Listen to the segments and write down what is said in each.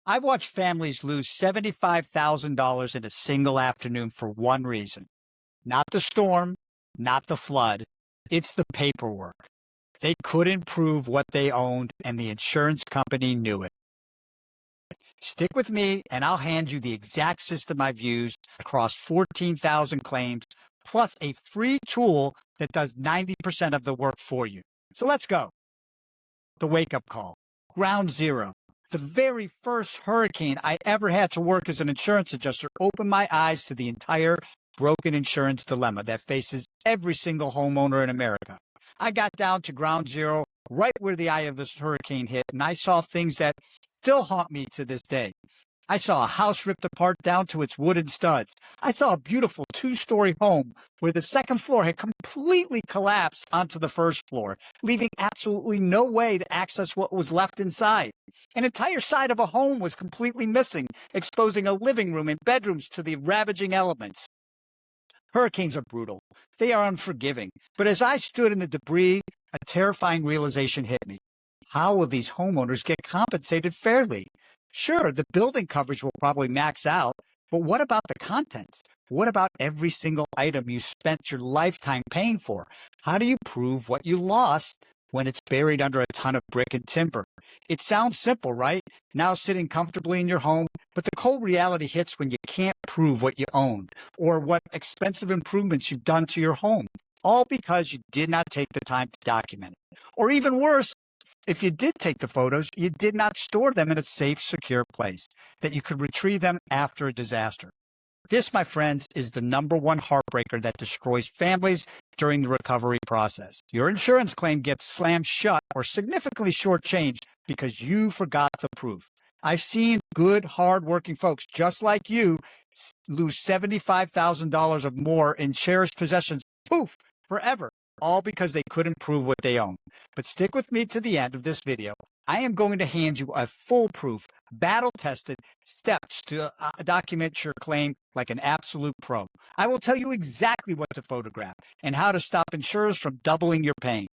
I've watched families lose $75,000 in a single afternoon for one reason. Not the storm, not the flood. It's the paperwork. They couldn't prove what they owned, and the insurance company knew it. Stick with me, and I'll hand you the exact system I've used across 14,000 claims, plus a free tool that does 90% of the work for you. So let's go. The wake-up call. Ground zero. The very first hurricane I ever had to work as an insurance adjuster opened my eyes to the entire broken insurance dilemma that faces every single homeowner in America. I got down to ground zero, right where the eye of this hurricane hit, and I saw things that still haunt me to this day. I saw a house ripped apart down to its wooden studs. I saw a beautiful two-story home where the second floor had completely collapsed onto the first floor, leaving absolutely no way to access what was left inside. An entire side of a home was completely missing, exposing a living room and bedrooms to the ravaging elements. Hurricanes are brutal. They are unforgiving. But as I stood in the debris, a terrifying realization hit me. How will these homeowners get compensated fairly? Sure, the building coverage will probably max out, but what about the contents? What about every single item you spent your lifetime paying for? How do you prove what you lost when it's buried under a ton of brick and timber? It sounds simple, right? Now sitting comfortably in your home, but the cold reality hits when you can't prove what you owned or what expensive improvements you've done to your home, all because you did not take the time to document it. Or even worse, if you did take the photos, you did not store them in a safe, secure place that you could retrieve them after a disaster. This, my friends, is the #1 heartbreaker that destroys families during the recovery process. Your insurance claim gets slammed shut or significantly shortchanged because you forgot the proof. I've seen good, hard-working folks just like you lose $75,000 or more in cherished possessions, poof, forever, all because they couldn't prove what they own. But stick with me to the end of this video. I am going to hand you a foolproof, battle-tested steps to document your claim like an absolute pro. I will tell you exactly what to photograph and how to stop insurers from doubling your pain.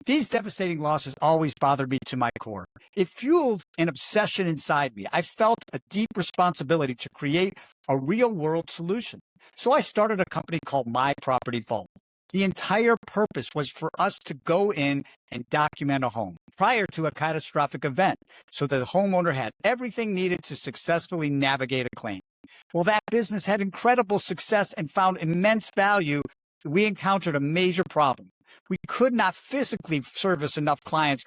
These devastating losses always bothered me to my core. It fueled an obsession inside me. I felt a deep responsibility to create a real-world solution. So I started a company called My Property Vault. The entire purpose was for us to go in and document a home prior to a catastrophic event so that the homeowner had everything needed to successfully navigate a claim. Well, that business had incredible success and found immense value. We encountered a major problem. We could not physically service enough clients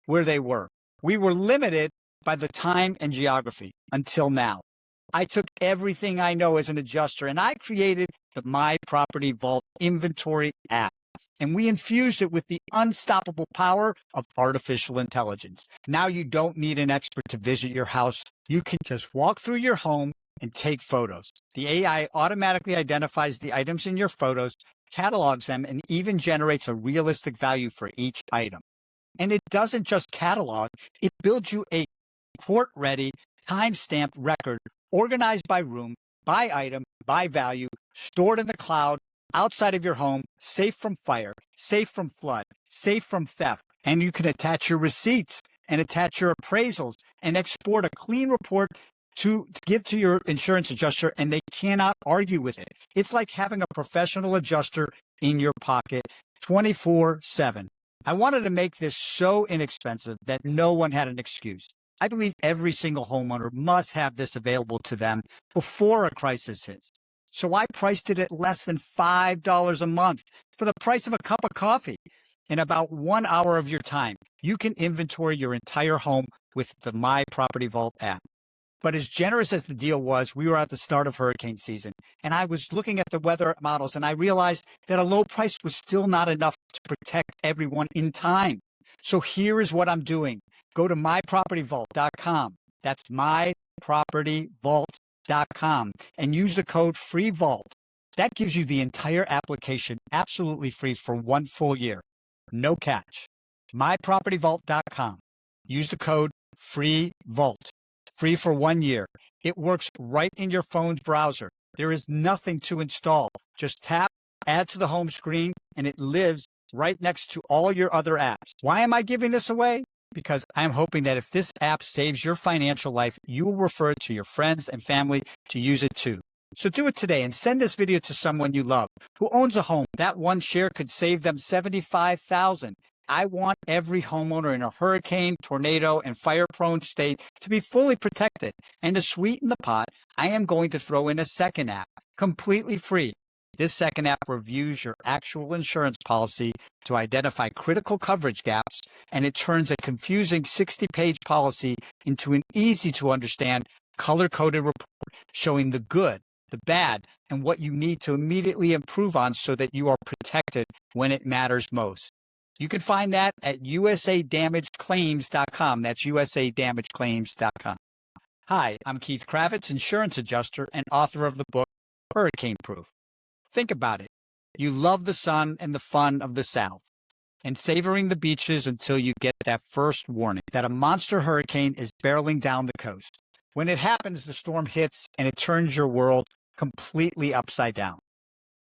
where they were. We were limited by the time and geography until now. I took everything I know as an adjuster and I created the My Property Vault inventory app. And we infused it with the unstoppable power of artificial intelligence. Now you don't need an expert to visit your house. You can just walk through your home and take photos. The AI automatically identifies the items in your photos, catalogs them, and even generates a realistic value for each item. And it doesn't just catalog, it builds you a court-ready, time-stamped record organized by room, by item, by value, stored in the cloud, outside of your home, safe from fire, safe from flood, safe from theft. And you can attach your receipts and attach your appraisals and export a clean report to give to your insurance adjuster, and they cannot argue with it. It's like having a professional adjuster in your pocket 24/7. I wanted to make this so inexpensive that no one had an excuse. I believe every single homeowner must have this available to them before a crisis hits. So I priced it at less than $5 a month for the price of a cup of coffee. In about 1 hour of your time, you can inventory your entire home with the My Property Vault app. But as generous as the deal was, we were at the start of hurricane season, and I was looking at the weather models, and I realized that a low price was still not enough to protect everyone in time. So here is what I'm doing. Go to mypropertyvault.com. That's mypropertyvault.com and use the code FREEVAULT. That gives you the entire application absolutely free for 1 full year. No catch. mypropertyvault.com. Use the code FREEVAULT. Free for 1 year. It works right in your phone's browser. There is nothing to install. Just tap, add to the home screen, and it lives right next to all your other apps. Why am I giving this away? because I'm hoping that if this app saves your financial life, you will refer it to your friends and family to use it too. So do it today and send this video to someone you love who owns a home. That one share could save them $75,000. I want every homeowner in a hurricane, tornado, and fire-prone state to be fully protected. And to sweeten the pot, I am going to throw in a second app, completely free. This second app reviews your actual insurance policy to identify critical coverage gaps, and it turns a confusing 60-page policy into an easy-to-understand, color-coded report showing the good, the bad, and what you need to immediately improve on so that you are protected when it matters most. You can find that at usadamageclaims.com. That's usadamageclaims.com. Hi, I'm Keith Kravitz, insurance adjuster and author of the book Hurricane Proof. Think about it. You love the sun and the fun of the South and savoring the beaches until you get that first warning that a monster hurricane is barreling down the coast. When it happens, the storm hits and it turns your world completely upside down.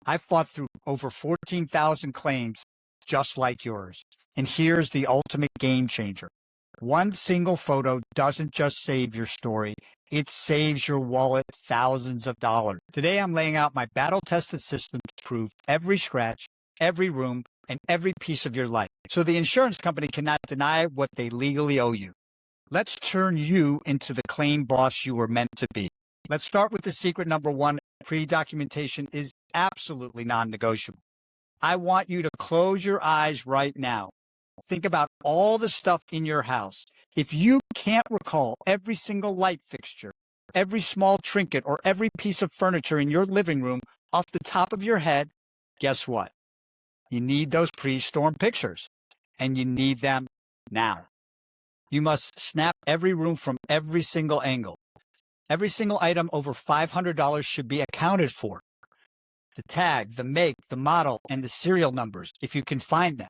I fought through over 14,000 claims just like yours. And here's the ultimate game changer. One single photo doesn't just save your story, it saves your wallet thousands of dollars. Today I'm laying out my battle-tested system to prove every scratch, every room, and every piece of your life, so the insurance company cannot deny what they legally owe you. Let's turn you into the claim boss you were meant to be. Let's start with the secret number one. Pre-documentation is absolutely non-negotiable. I want you to close your eyes right now. Think about all the stuff in your house. If you can't recall every single light fixture, every small trinket, or every piece of furniture in your living room off the top of your head, guess what? You need those pre-storm pictures, and you need them now. You must snap every room from every single angle. Every single item over $500 should be accounted for. The tag, the make, the model, and the serial numbers, if you can find them.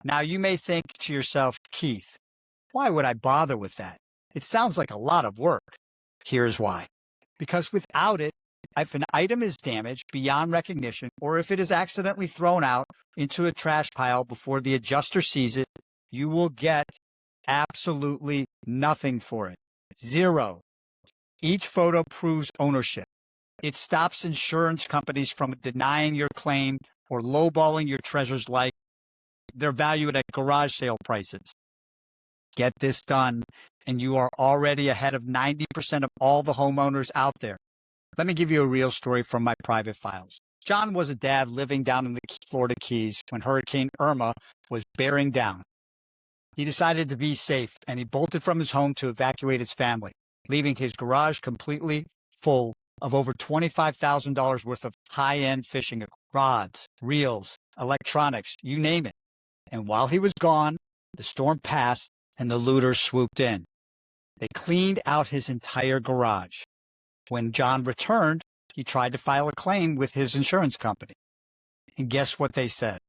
Now, you may think to yourself, Keith, why would I bother with that? It sounds like a lot of work. Here's why. Because without it, if an item is damaged beyond recognition, or if it is accidentally thrown out into a trash pile before the adjuster sees it, you will get absolutely nothing for it. Zero. Each photo proves ownership. It stops insurance companies from denying your claim or lowballing your treasures like they're valued at garage sale prices. Get this done, and you are already ahead of 90% of all the homeowners out there. Let me give you a real story from my private files. John was a dad living down in the Florida Keys when Hurricane Irma was bearing down. He decided to be safe, and he bolted from his home to evacuate his family, leaving his garage completely full of over $25,000 worth of high-end fishing rods, reels, electronics, you name it. And while he was gone, the storm passed and the looters swooped in. They cleaned out his entire garage. When John returned, he tried to file a claim with his insurance company. And guess what they said?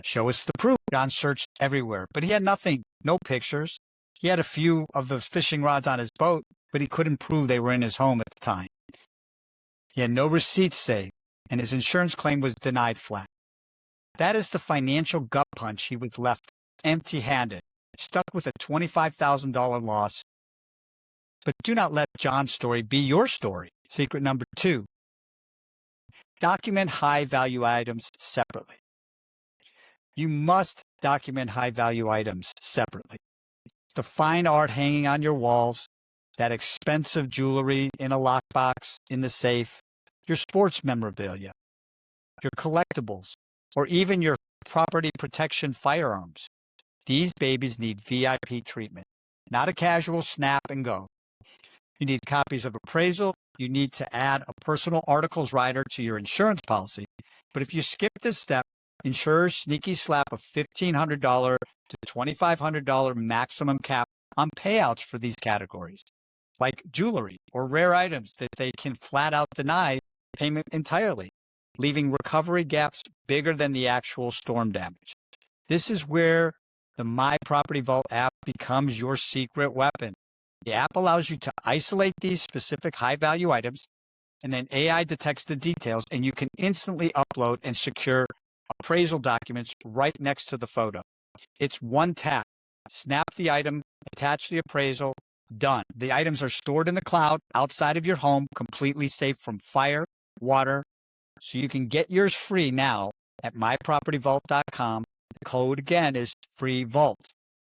Show us the proof. John searched everywhere, but he had nothing, no pictures. He had a few of the fishing rods on his boat, but he couldn't prove they were in his home at the time. He had no receipts saved, and his insurance claim was denied flat. That is the financial gut punch he was left empty-handed, stuck with a $25,000 loss. But do not let John's story be your story. Secret number two. Document high-value items separately. You must document high-value items separately. The fine art hanging on your walls, that expensive jewelry in a lockbox in the safe, your sports memorabilia, your collectibles, or even your property protection firearms. These babies need VIP treatment, not a casual snap and go. You need copies of appraisal. You need to add a personal articles rider to your insurance policy. But if you skip this step, insurers sneaky slap a $1,500 to $2,500 maximum cap on payouts for these categories, like jewelry or rare items that they can flat out deny payment entirely, leaving recovery gaps bigger than the actual storm damage. This is where the My Property Vault app becomes your secret weapon. The app allows you to isolate these specific high-value items, and then AI detects the details, and you can instantly upload and secure appraisal documents right next to the photo. It's one tap, snap the item, attach the appraisal, done. The items are stored in the cloud outside of your home, completely safe from fire, water. So you can get yours free now at mypropertyvault.com. The code again is FREEVAULT.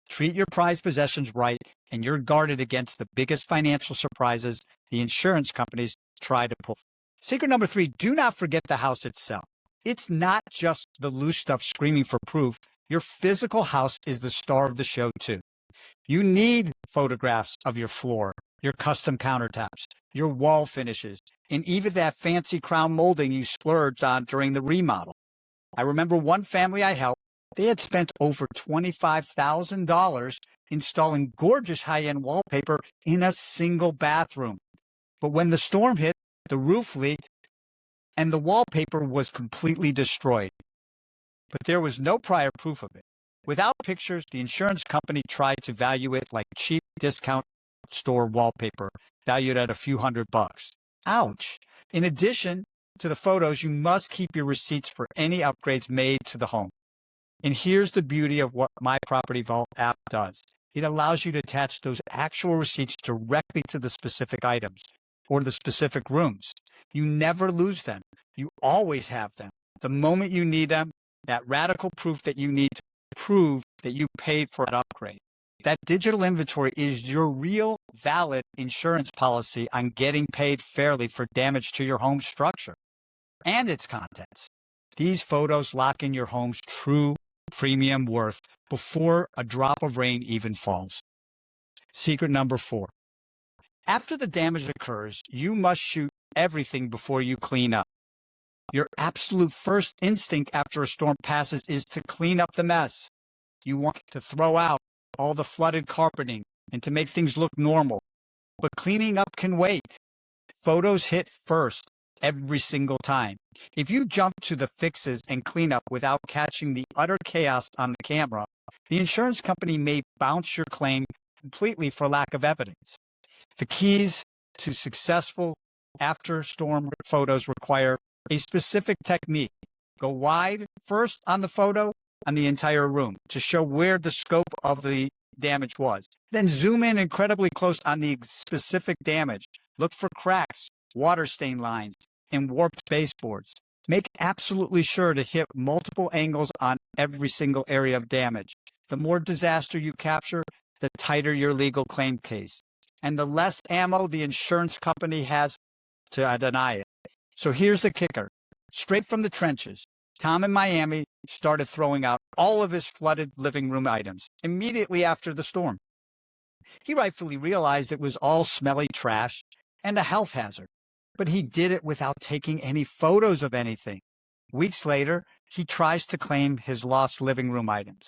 Treat your prized possessions right, and you're guarded against the biggest financial surprises the insurance companies try to pull. Secret number 3, do not forget the house itself. It's not just the loose stuff screaming for proof. Your physical house is the star of the show, too. You need photographs of your floor, your custom countertops, your wall finishes, and even that fancy crown molding you splurged on during the remodel. I remember one family I helped. They had spent over $25,000 installing gorgeous high-end wallpaper in a single bathroom. But when the storm hit, the roof leaked, and the wallpaper was completely destroyed. But there was no prior proof of it. Without pictures, the insurance company tried to value it like cheap discount store wallpaper, valued at a few $100. Ouch! In addition to the photos, you must keep your receipts for any upgrades made to the home. And here's the beauty of what My Property Vault app does. It allows you to attach those actual receipts directly to the specific items or the specific rooms. You never lose them. You always have them. The moment you need them, that radical proof that you need to prove that you paid for an upgrade. That digital inventory is your real, valid insurance policy on getting paid fairly for damage to your home structure and its contents. These photos lock in your home's true premium worth before a drop of rain even falls. Secret number 4. After the damage occurs, you must shoot everything before you clean up. Your absolute first instinct after a storm passes is to clean up the mess. You want to throw out all the flooded carpeting and to make things look normal. But cleaning up can wait. Photos hit first every single time. If you jump to the fixes and cleanup without catching the utter chaos on the camera, the insurance company may bounce your claim completely for lack of evidence. The keys to successful after-storm photos require a specific technique. Go wide first on the photo on the entire room to show where the scope of the damage was. Then zoom in incredibly close on the specific damage. Look for cracks, water stain lines, and warped baseboards. Make absolutely sure to hit multiple angles on every single area of damage. The more disaster you capture, the tighter your legal claim case, and the less ammo the insurance company has to deny it. So here's the kicker. Straight from the trenches, Tom in Miami started throwing out all of his flooded living room items immediately after the storm. He rightfully realized it was all smelly trash and a health hazard, but he did it without taking any photos of anything. Weeks later, he tries to claim his lost living room items.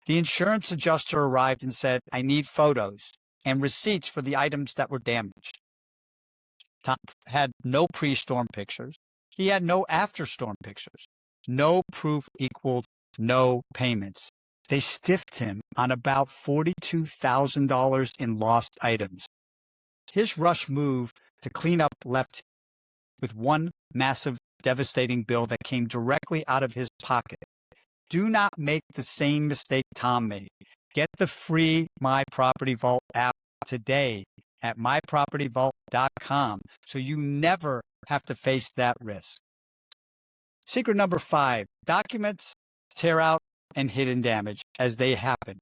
The insurance adjuster arrived and said, "I need photos and receipts for the items that were damaged." Tom had no pre-storm pictures. He had no after-storm pictures. No proof equaled no payments. They stiffed him on about $42,000 in lost items. His rush move to clean up left with one massive, devastating bill that came directly out of his pocket. Do not make the same mistake Tom made. Get the free My Property Vault app today at mypropertyvault.com so you never have to face that risk. Secret number 5, documents tear out and hidden damage as they happen.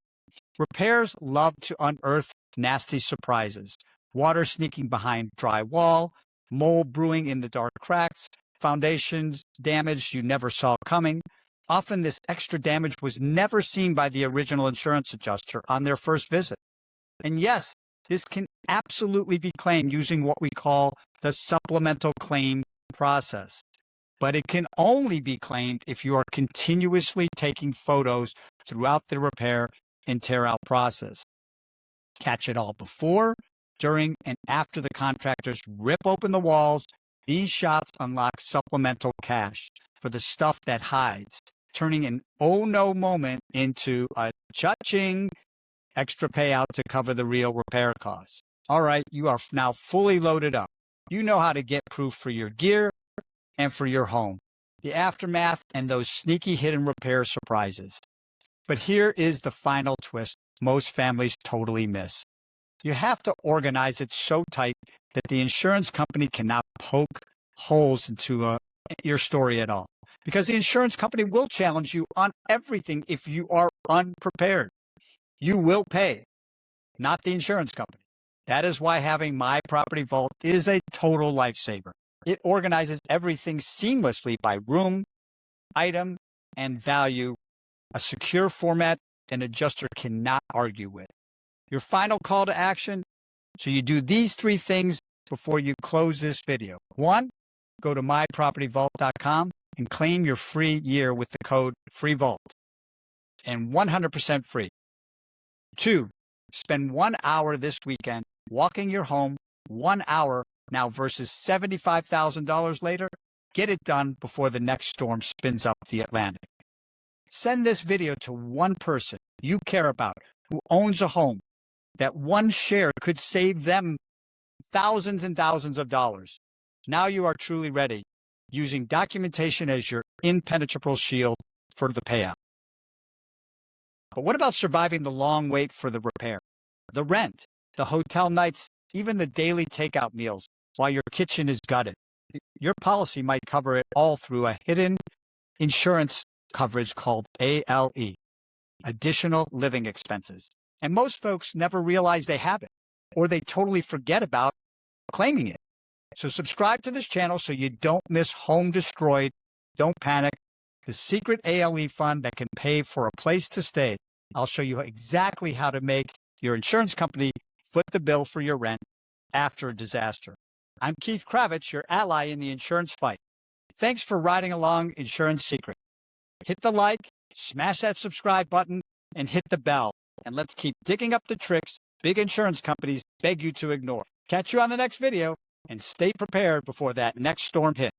Repairs love to unearth nasty surprises. Water sneaking behind drywall, mold brewing in the dark cracks, foundations damage you never saw coming. Often this extra damage was never seen by the original insurance adjuster on their first visit. And yes, this can absolutely be claimed using what we call the supplemental claim process. But it can only be claimed if you are continuously taking photos throughout the repair and tear-out process. Catch it all before, during, and after the contractors rip open the walls. These shots unlock supplemental cash for the stuff that hides, turning an oh no moment into a cha-ching extra payout to cover the real repair costs. All right, you are now fully loaded up. You know how to get proof for your gear and for your home, the aftermath, and those sneaky hidden repair surprises. But here is the final twist most families totally miss. You have to organize it so tight that the insurance company cannot poke holes into your story at all. Because the insurance company will challenge you on everything if you are unprepared. You will pay, not the insurance company. That is why having My Property Vault is a total lifesaver. It organizes everything seamlessly by room, item, and value, a secure format an adjuster cannot argue with. Your final call to action, so you do these 3 things before you close this video. 1, go to mypropertyvault.com and claim your free year with the code FREEVAULT, and 100% free. 2, spend 1 hour this weekend walking your home, 1 hour now versus $75,000 later. Get it done before the next storm spins up the Atlantic. Send this video to one person you care about who owns a home. That one share could save them thousands and thousands of dollars. Now you are truly ready, using documentation as your impenetrable shield for the payout. But what about surviving the long wait for the repair, the rent, the hotel nights, even the daily takeout meals while your kitchen is gutted? Your policy might cover it all through a hidden insurance coverage called ALE, additional living expenses. And most folks never realize they have it, or they totally forget about claiming it. So subscribe to this channel so you don't miss Home Destroyed. Don't panic. The secret ALE fund that can pay for a place to stay. I'll show you exactly how to make your insurance company foot the bill for your rent after a disaster. I'm Keith Kravitz, your ally in the insurance fight. Thanks for riding along Insurance Secret. Hit the like, smash that subscribe button, and hit the bell. And let's keep digging up the tricks big insurance companies beg you to ignore. Catch you on the next video, and stay prepared before that next storm hits.